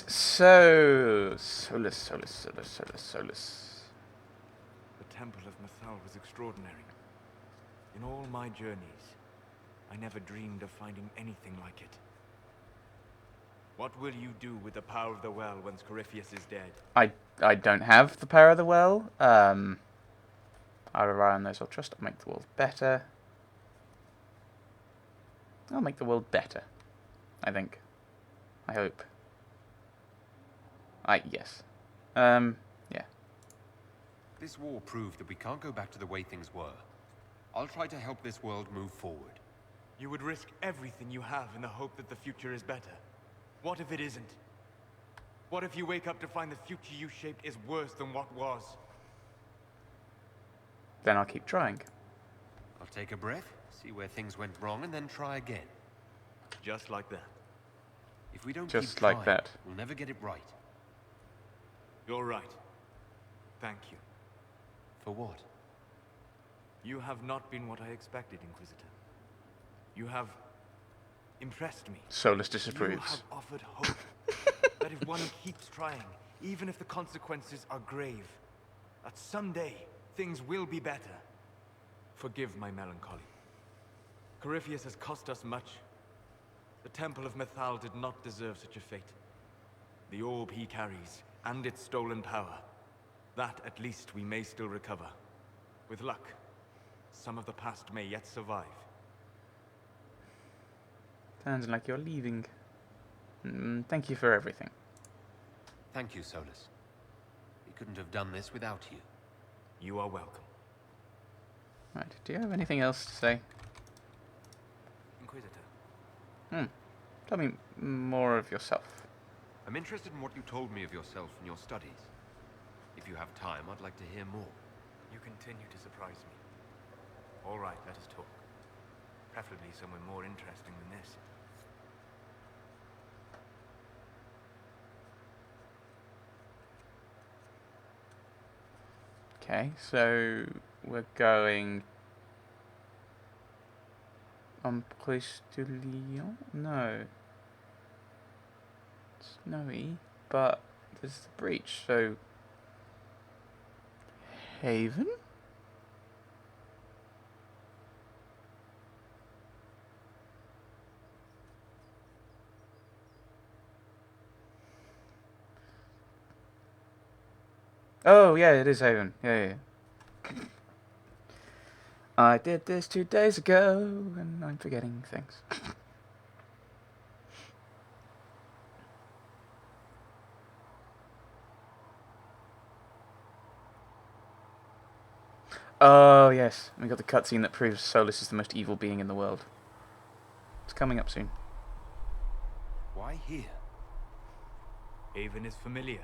So, Solus. The Temple of Mythal was extraordinary. In all my journeys, I never dreamed of finding anything like it. What will you do with the power of the well once Corypheus is dead? I don't have the power of the well. I'll rely on those I'll trust. I'll make the world better. I'll make the world better. I think. I hope. Yes. Yeah. This war proved that we can't go back to the way things were. I'll try to help this world move forward. You would risk everything you have in the hope that the future is better. What if it isn't? What if you wake up to find the future you shaped is worse than what was? Then I'll keep trying. I'll take a breath, see where things went wrong, and then try again. Just like that. If we don't Just keep like trying, that. we'll never get it right. You're right. Thank you. For what? You have not been what I expected, Inquisitor. You have impressed me. Solus You disapproves. have offered hope. That if one keeps trying, even if the consequences are grave, that someday things will be better. Forgive my melancholy. Corypheus has cost us much. The Temple of Mythal did not deserve such a fate. The orb he carries, and its stolen power, that at least we may still recover. With luck, some of the past may yet survive. Sounds like you're leaving. Thank you for everything. Thank you, Solas. We couldn't have done this without you. You are welcome. Right, do you have anything else to say? Inquisitor. Tell me more of yourself. I'm interested in what you told me of yourself and your studies. If you have time, I'd like to hear more. You continue to surprise me. All right, let us talk. Preferably somewhere more interesting than this. Okay, so we're going on Place de Lyon? No. Snowy, but there's the breach, so Haven? Oh, yeah, it is Haven. Yeah. I did this 2 days ago, and I'm forgetting things. Oh, yes. We got the cutscene that proves Solas is the most evil being in the world. It's coming up soon. Why here? Haven is familiar.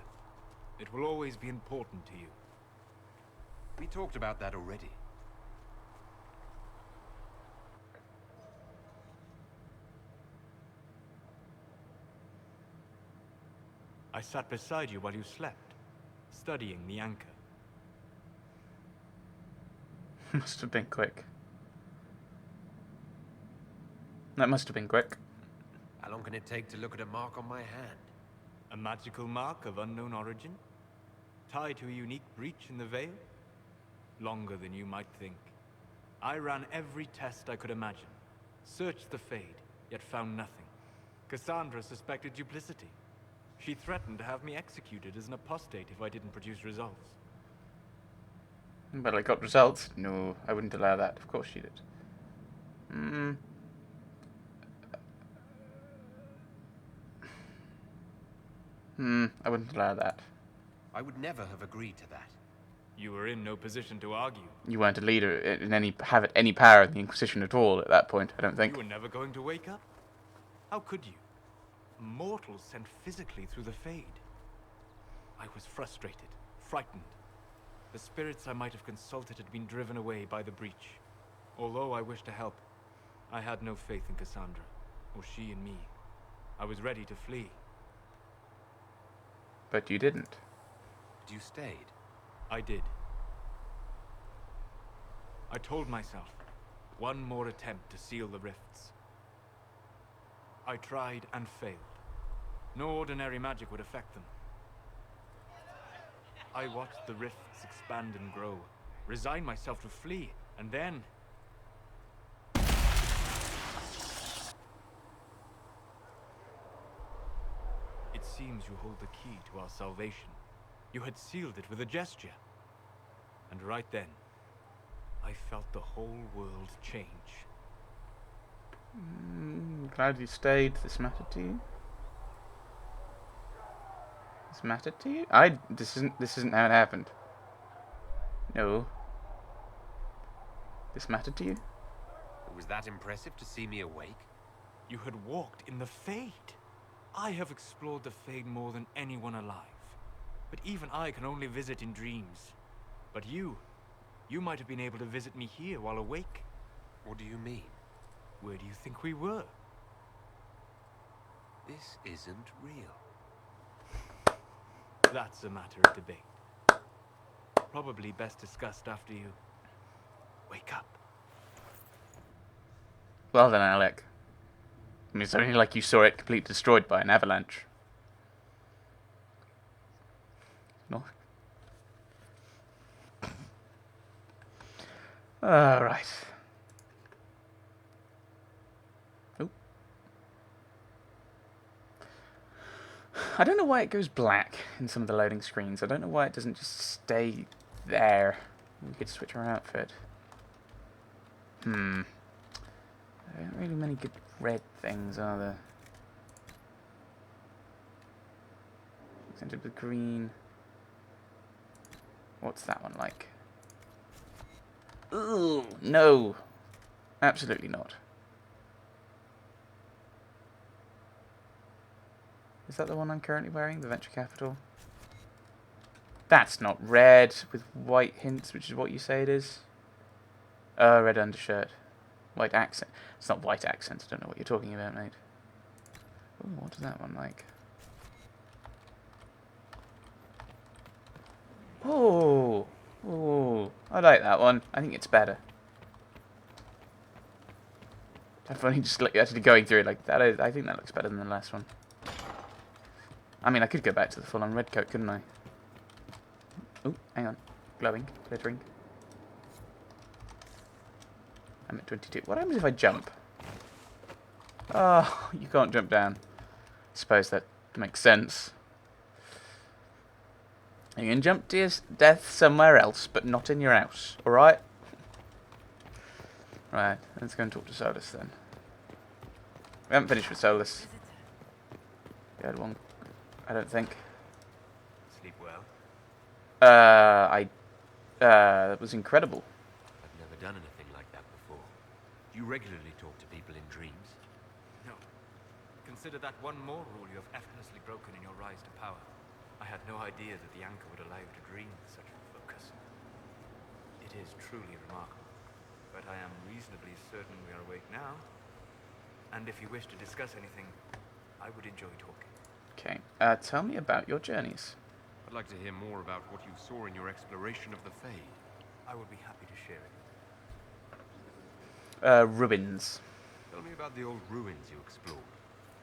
It will always be important to you. We talked about that already. I sat beside you while you slept, studying the anchor. Must have been quick. That must have been quick. How long can it take to look at a mark on my hand? A magical mark of unknown origin? Tied to a unique breach in the veil? Longer than you might think. I ran every test I could imagine. Searched the Fade, yet found nothing. Cassandra suspected duplicity. She threatened to have me executed as an apostate if I didn't produce results. But I got results. No, I wouldn't allow that. Of course she did. I wouldn't allow that. I would never have agreed to that. You were in no position to argue. You weren't a leader in any power in the Inquisition at all at that point, I don't think. You were never going to wake up? How could you? Mortals sent physically through the Fade. I was frustrated, frightened. The spirits I might have consulted had been driven away by the breach. Although I wished to help, I had no faith in Cassandra, or she in me. I was ready to flee. But you didn't. But you stayed. I did. I told myself, one more attempt to seal the rifts. I tried and failed. No ordinary magic would affect them. I watched the rifts expand and grow, resigned myself to flee, and then... It seems you hold the key to our salvation. You had sealed it with a gesture. And right then, I felt the whole world change. Glad you stayed. This mattered to you? This mattered to you? This isn't how it happened. No. This mattered to you? It was that impressive to see me awake? You had walked in the Fade. I have explored the Fade more than anyone alive. But even I can only visit in dreams. But you might have been able to visit me here while awake. What do you mean? Where do you think we were? This isn't real. That's a matter of debate. Probably best discussed after you wake up. Well then, Alec. I mean, it's only like you saw it completely destroyed by an avalanche. No. Alright. Oh. I don't know why it goes black in some of the loading screens. I don't know why it doesn't just stay there. We could switch our outfit. There aren't really many good red things, are there? Accented with green. What's that one like? Ooh, no. Absolutely not. Is that the one I'm currently wearing? The Venture Capital? That's not red with white hints, which is what you say it is. Red undershirt. White accent. It's not white accent. I don't know what you're talking about, mate. Ooh, what is that one like? Oh, oh, I like that one. I think it's better. Definitely just like actually going through it like that. I think that looks better than the last one. I mean, I could go back to the full-on red coat, couldn't I? Oh, hang on. Glowing, glittering. I'm at 22. What happens if I jump? Oh, you can't jump down. I suppose that makes sense. You can jump to your death somewhere else, but not in your house. Alright? Right, let's go and talk to Solas then. We haven't finished with Solas. We had one, I don't think. Sleep well? That was incredible. I've never done anything like that before. Do you regularly talk to people in dreams? No. Consider that one more rule you have effortlessly broken in your rise to power. I had no idea that the anchor would allow you to dream with such focus. It is truly remarkable. But I am reasonably certain we are awake now. And if you wish to discuss anything, I would enjoy talking. Okay, tell me about your journeys. I'd like to hear more about what you saw in your exploration of the Fade. I would be happy to share it. Ruins. Tell me about the old ruins you explored.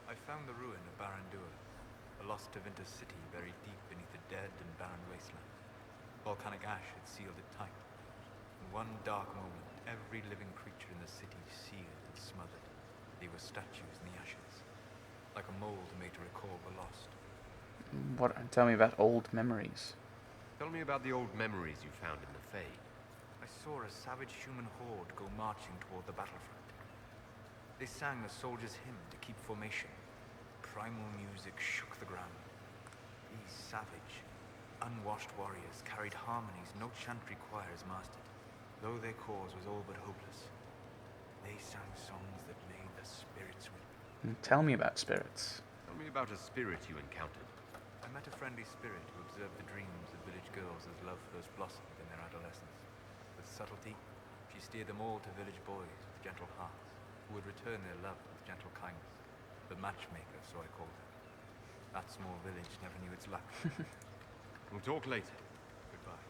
I found the ruin of Barandur, a lost Tevinter city buried deep beneath a dead and barren wasteland. Volcanic ash had sealed it tight. In one dark moment, every living creature in the city seared and smothered. They were statues in the ashes, like a mold made to recall the lost. What? Tell me about old memories. Tell me about the old memories you found in the Fade. I saw a savage human horde go marching toward the battlefront. They sang a soldier's hymn to keep formation. Primal music shook the ground. These savage, unwashed warriors carried harmonies no chantry choirs mastered, though their cause was all but hopeless. They sang songs that made the spirits weep. Tell me about spirits. Tell me about a spirit you encountered. I met a friendly spirit who observed the dreams of village girls as love first blossomed in their adolescence. With subtlety, she steered them all to village boys with gentle hearts, who would return their love with gentle kindness. The matchmaker, so I called her. That small village never knew its luck. We'll talk later. Goodbye.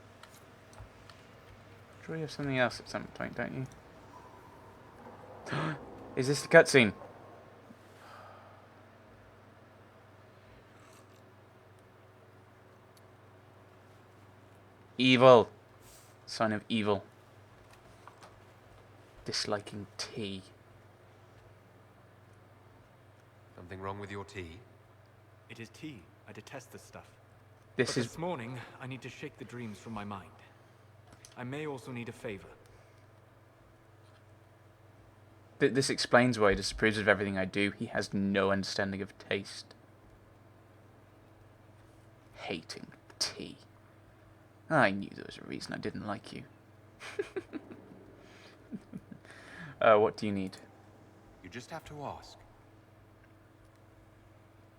Sure you have something else at some point, don't you? Is this the cutscene? Evil. Sign of evil. Disliking tea. Something wrong with your tea? It is tea. I detest this stuff. This is This morning, I need to shake the dreams from my mind. I may also need a favor. this explains why he disapproves of everything I do. He has no understanding of taste. Hating tea. I knew there was a reason I didn't like you. What do you need? You just have to ask.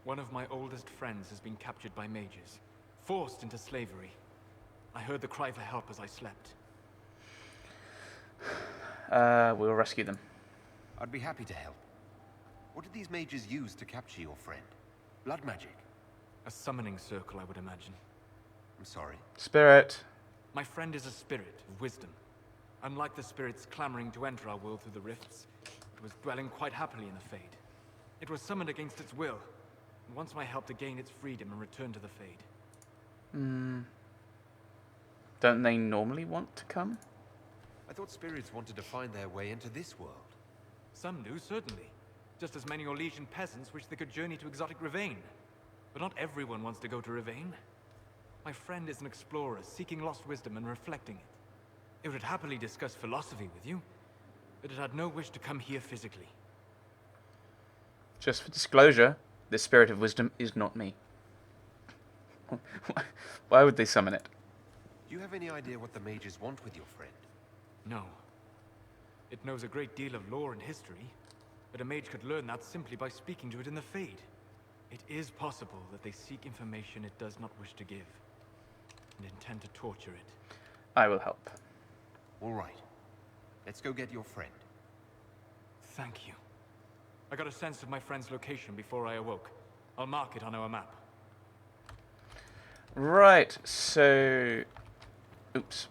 One of my oldest friends has been captured by mages, forced into slavery. I heard the cry for help as I slept. We'll rescue them. I'd be happy to help. What did these mages use to capture your friend? Blood magic? A summoning circle, I would imagine. I'm sorry. Spirit. My friend is a spirit of wisdom. Unlike the spirits clamoring to enter our world through the rifts, it was dwelling quite happily in the Fade. It was summoned against its will, and wants my help to gain its freedom and return to the Fade. Don't they normally want to come? I thought spirits wanted to find their way into this world. Some do, certainly. Just as many Orlesian peasants wish they could journey to exotic Rivain. But not everyone wants to go to Rivain. My friend is an explorer, seeking lost wisdom and reflecting it. It would happily discuss philosophy with you, but it had no wish to come here physically. Just for disclosure, the spirit of wisdom is not me. Why would they summon it? Do you have any idea what the mages want with your friend? No. It knows a great deal of lore and history, but a mage could learn that simply by speaking to it in the Fade. It is possible that they seek information it does not wish to give, and intend to torture it. I will help. All right. Let's go get your friend. Thank you. I got a sense of my friend's location before I awoke. I'll mark it on our map. Right, so... Oops.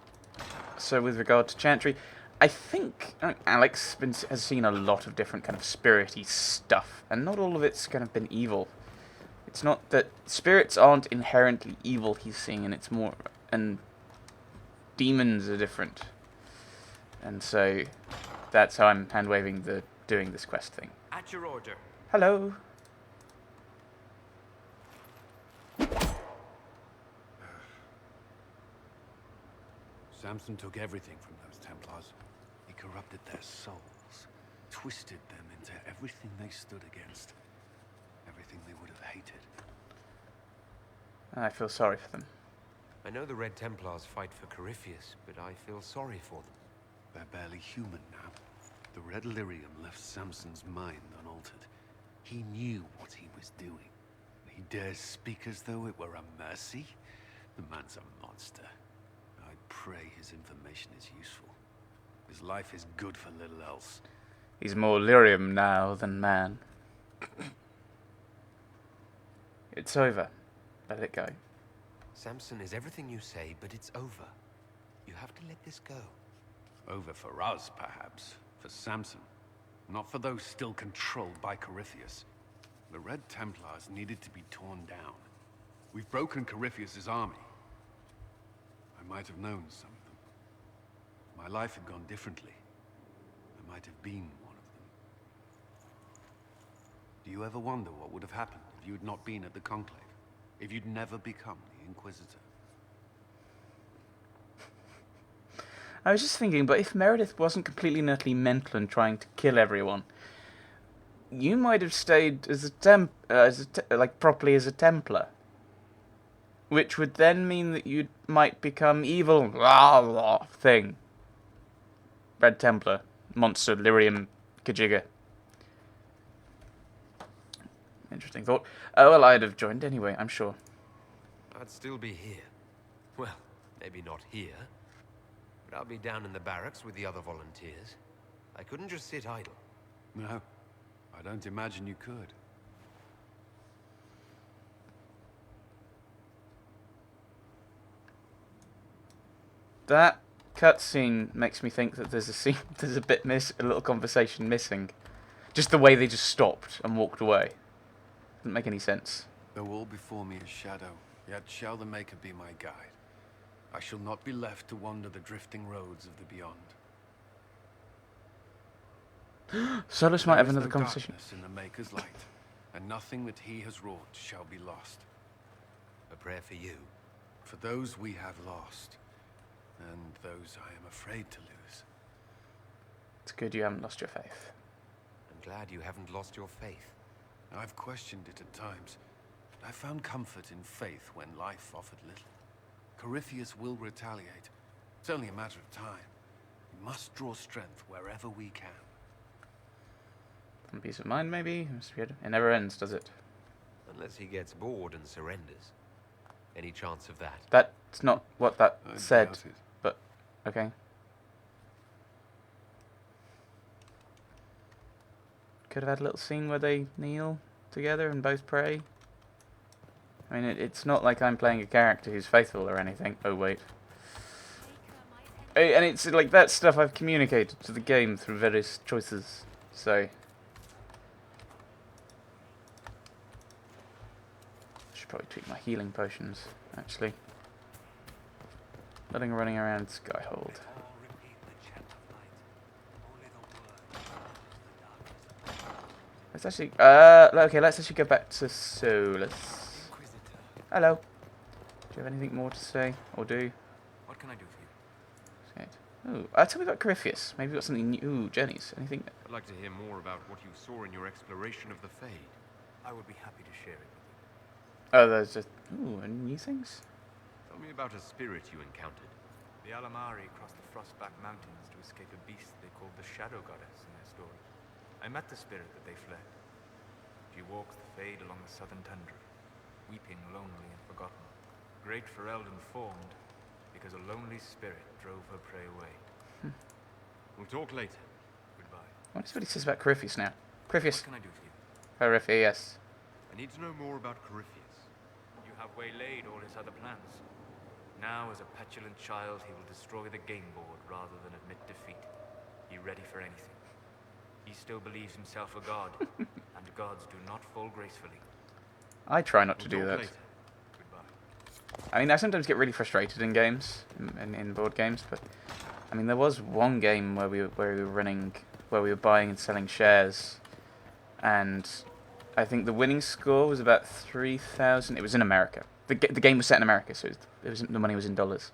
So with regard to Chantry, I think Alex has seen a lot of different kind of spirity stuff, and not all of it's kind of been evil. It's not that spirits aren't inherently evil he's seeing, and it's more... and demons are different. And so that's how I'm hand-waving the doing this quest thing. At your order. Hello. Samson took everything from those Templars. He corrupted their souls, twisted them into everything they stood against, everything they would have hated. I feel sorry for them. I know the Red Templars fight for Corypheus, but I feel sorry for them. They're barely human now. The Red Lyrium left Samson's mind unaltered. He knew what he was doing. He dares speak as though it were a mercy? The man's a monster. I pray his information is useful. His life is good for little else. He's more lyrium now than man. It's over. Let it go. Samson is everything you say, but it's over. You have to let this go. Over for us, perhaps. For Samson. Not for those still controlled by Corypheus. The Red Templars needed to be torn down. We've broken Corypheus's army. I might have known some of them. My life had gone differently. I might have been one of them. Do you ever wonder what would have happened if you had not been at the Conclave? If you'd never become the Inquisitor? I was just thinking, but if Meredith wasn't completely and utterly mental and trying to kill everyone, you might have stayed as a properly as a Templar, which would then mean that you might become evil thing. Red Templar, monster, lyrium, Kajigga. Interesting thought. Well, I'd have joined anyway, I'm sure. I'd still be here. Well, maybe not here. But I'll be down in the barracks with the other volunteers. I couldn't just sit idle. No, I don't imagine you could. That cutscene makes me think that there's a little conversation missing. Just the way they just stopped and walked away. Doesn't make any sense. Though all before me is shadow, yet shall the Maker be my guide. I shall not be left to wander the drifting roads of the beyond. Solas might have There is another no conversation. darkness in the Maker's light, and nothing that he has wrought shall be lost. A prayer for you. For those we have lost, and those I am afraid to lose. It's good you haven't lost your faith. I'm glad you haven't lost your faith. I've questioned it at times, but I found comfort in faith when life offered little. Corypheus will retaliate. It's only a matter of time. We must draw strength wherever we can. Some peace of mind, maybe? Must be good. It never ends, does it? Unless he gets bored and surrenders. Any chance of that? That's not what that I said, doubt it. but okay. Could have had a little scene where they kneel together and both pray. I mean, it's not like I'm playing a character who's faithful or anything. Oh, wait. And it's like that stuff I've communicated to the game through various choices, so... Should probably tweak my healing potions, actually. Letting running around Skyhold. Let's actually, okay, let's actually go back to Solas. Hello. Do you have anything more to say, or do? What can I do for you? Ooh, tell me about Corypheus. Maybe you've got something new. Ooh, journeys. Anything? I'd like to hear more about what you saw in your exploration of the Fade. I would be happy to share it with you. Oh, there's just new things. Tell me about a spirit you encountered. The Alamari crossed the Frostback Mountains to escape a beast they called the Shadow Goddess in their story. I met the spirit that they fled. She walks the Fade along the southern tundra, weeping lonely and forgotten. Great Ferelden formed because a lonely spirit drove her prey away. We'll talk later. Goodbye. What is what he says about Corypheus now? Corypheus. What can I do for you? Corypheus. I need to know more about Corypheus. You have waylaid all his other plans. Now, as a petulant child, he will destroy the game board rather than admit defeat. Be ready for anything. He still believes himself a god, and gods do not fall gracefully. I try not to We'll do talk that. later. Goodbye. I mean, I sometimes get really frustrated in games, in board games, but I mean, there was one game where we were buying and selling shares, and I think the winning score was about 3,000. It was in America. The game was set in America, so the money was in dollars,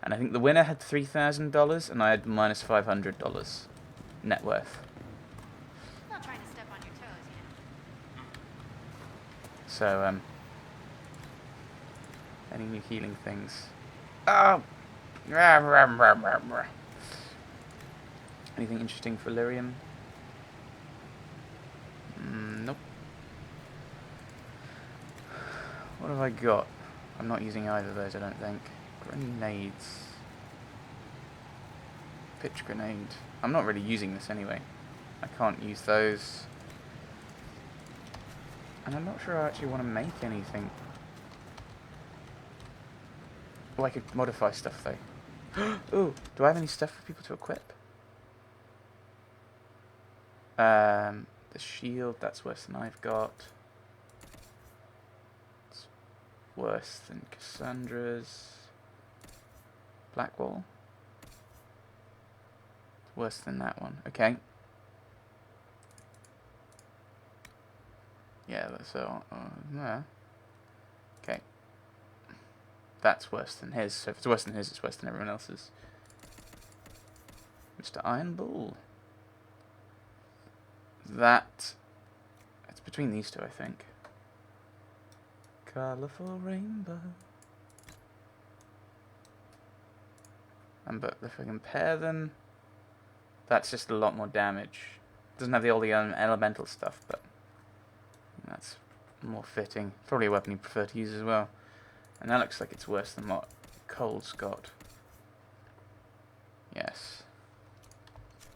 and I think the winner had $3,000, and I had minus $500 net worth. Not trying to step on your toes, you know. So any new healing things? Oh. Anything interesting for Lyrium? Nope. What have I got? I'm not using either of those, I don't think. Grenades. Pitch grenade. I'm not really using this anyway. I can't use those. And I'm not sure I actually want to make anything. Oh, I could modify stuff though. Ooh, do I have any stuff for people to equip? The shield, that's worse than I've got. It's worse than Cassandra's. Blackwall. Worse than that one. Okay. Yeah, so yeah. Okay. That's worse than his. So if it's worse than his, it's worse than everyone else's. Mr. Iron Bull. It's between these two, I think. Colourful rainbow. But if I compare them, that's just a lot more damage. Doesn't have all the elemental stuff, but that's more fitting. Probably a weapon you prefer to use as well. And that looks like it's worse than what Cole's got. Yes.